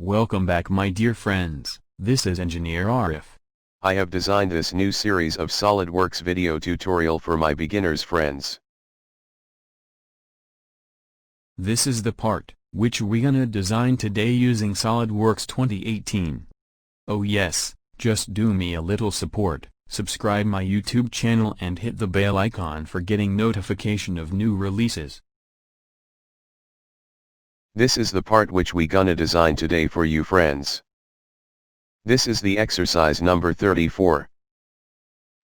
Welcome back my dear friends, this is Engineer Arif. I have designed this new series of SolidWorks video tutorial for my beginners friends. This is the part, which we gonna design today using SolidWorks 2018. Oh yes, just do me a little support, subscribe my YouTube channel and hit the bell icon for getting notification of new releases. This is the part which we gonna design today for you friends. This is the exercise number 34.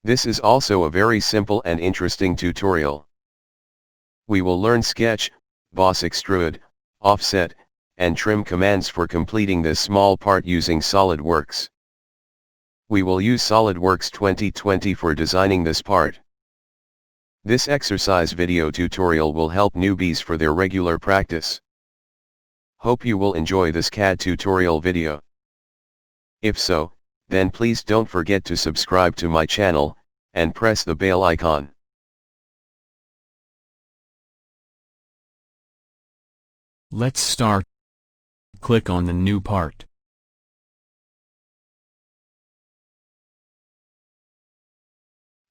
This is also a very simple and interesting tutorial. We will learn sketch, boss extrude, offset, and trim commands for completing this small part using SolidWorks. We will use SolidWorks 2020 for designing this part. This exercise video tutorial will help newbies for their regular practice. Hope you will enjoy this CAD tutorial video. If so, then please don't forget to subscribe to my channel, and press the bell icon. Let's start. Click on the new part.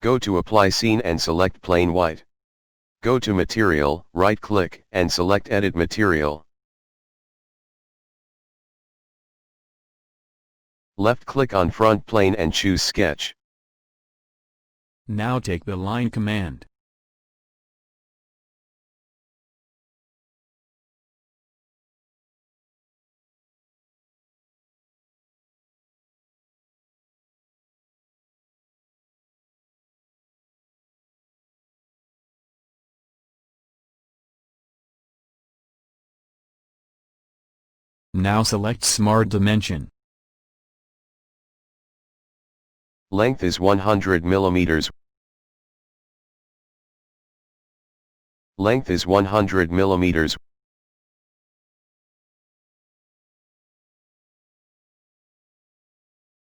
Go to Apply Scene and select Plain White. Go to Material, right-click, and select Edit Material. Left-click on Front Plane and choose Sketch. Now take the line command. Now select Smart Dimension. Length is 100 millimeters. Length is 100 millimeters.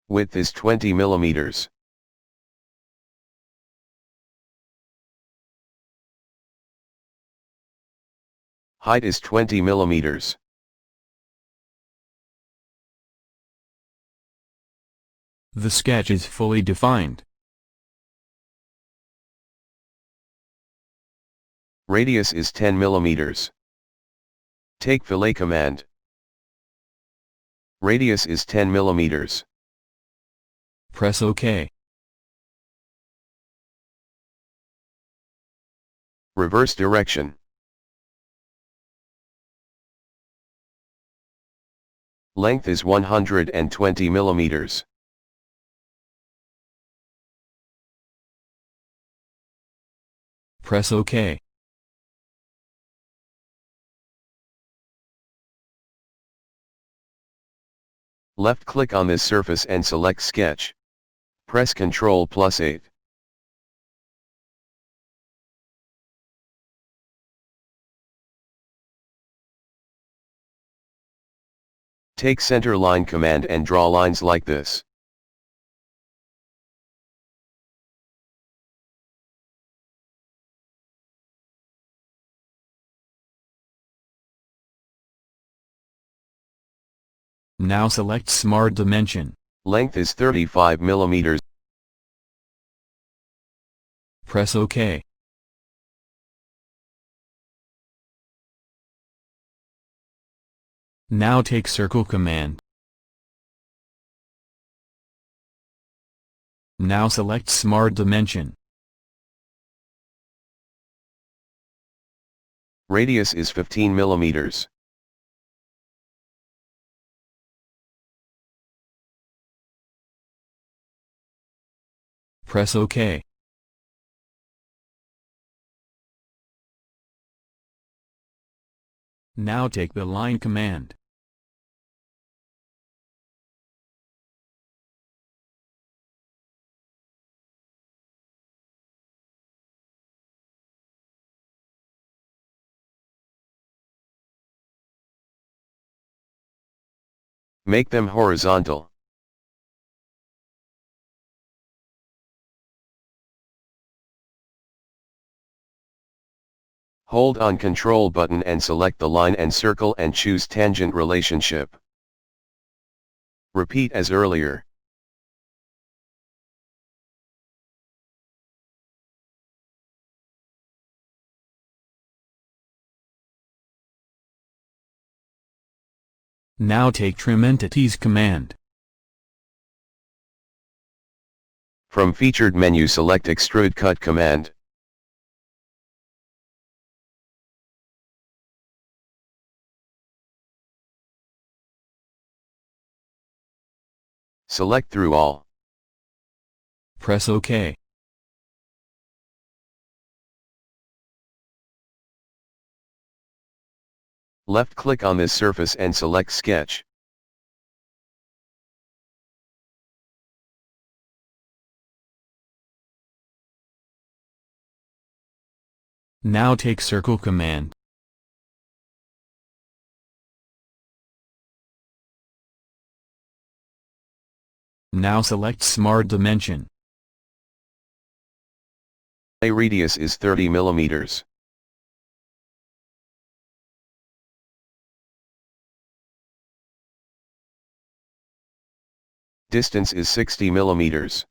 Width is 20 millimeters. Height is 20 millimeters. The sketch is fully defined. Radius is 10 millimeters. Take fillet command. Radius is 10 millimeters. Press OK. Reverse direction. Length is 120 millimeters. Press OK. Left-click on this surface and select Sketch. Press Ctrl+8. Take Center Line command and draw lines like this. Now select Smart Dimension. Length is 35 millimeters. Press OK. Now take Circle command. Now select Smart Dimension. Radius is 15 millimeters. Press OK. Now take the line command. Make them horizontal. Hold on Control button and select the line and circle and choose tangent relationship. Repeat as earlier. Now take Trim Entities command. From featured menu select Extrude Cut command. Select through all. Press OK. Left-click on this surface and select Sketch. Now take Circle command. Now select Smart Dimension. A radius is 30 mm. Distance is 60 mm.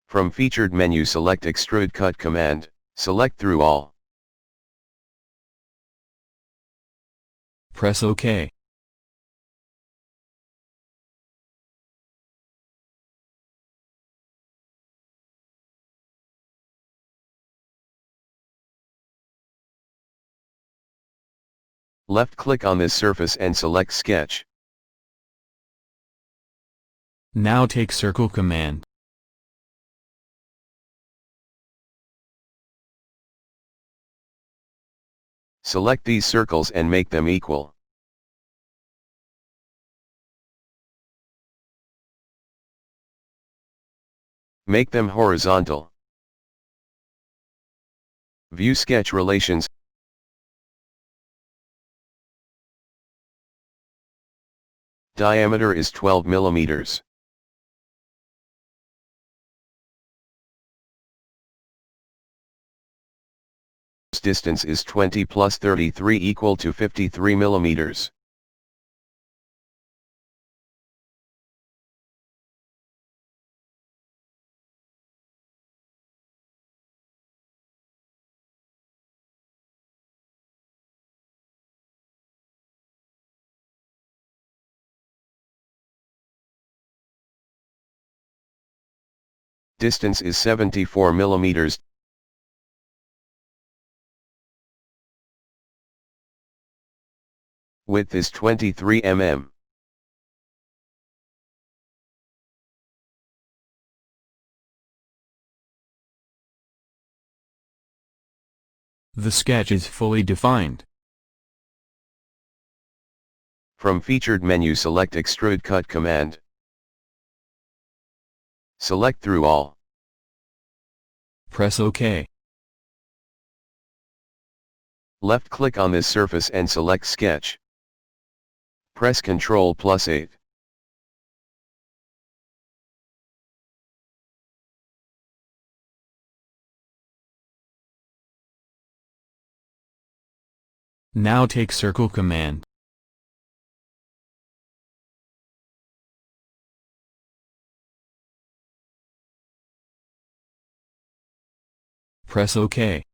From featured menu select Extrude Cut command, select through all. Press OK. Left-click on this surface and select Sketch. Now take Circle command. Select these circles and make them equal. Make them horizontal. View sketch relations. Diameter is 12 mm. Distance is 20 plus 33 equal to 53 mm. Distance is 74 mm. Width is 23 mm. The sketch is fully defined. From featured menu select Extrude Cut command. Select through all. Press OK. Left-click on this surface and select Sketch. Press Ctrl+8. Now take Circle command. Press OK.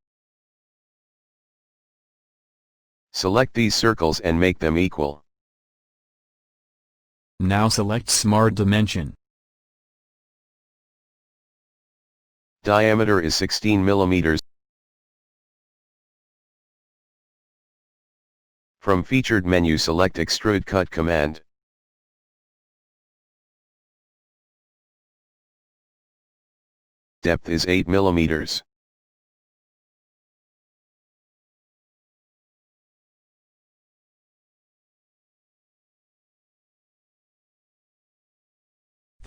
Select these circles and make them equal. Now select Smart Dimension. Diameter is 16 mm. From featured menu select Extrude Cut command. Depth is 8 mm.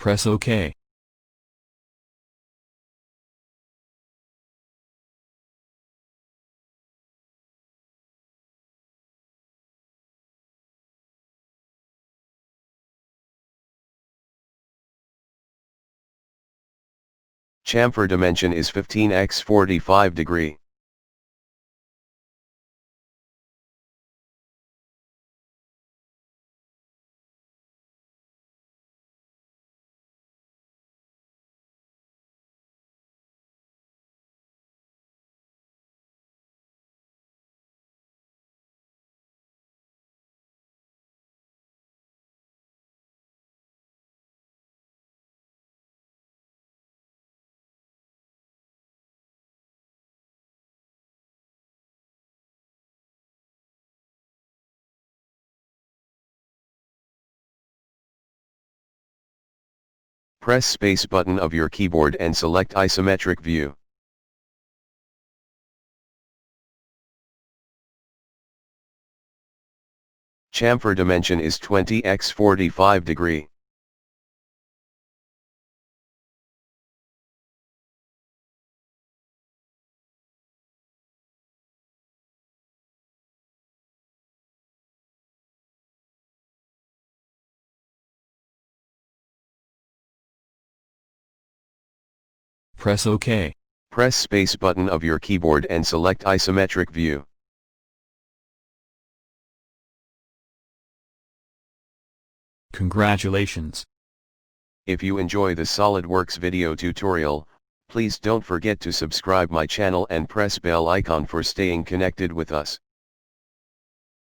Press OK. Chamfer dimension is 15 x 45 degree. Press space button of your keyboard and select isometric view. Chamfer dimension is 20 x 45 degree. Press OK. Press space button of your keyboard and select isometric view. Congratulations! If you enjoy the SolidWorks video tutorial, please don't forget to subscribe my channel and press bell icon for staying connected with us.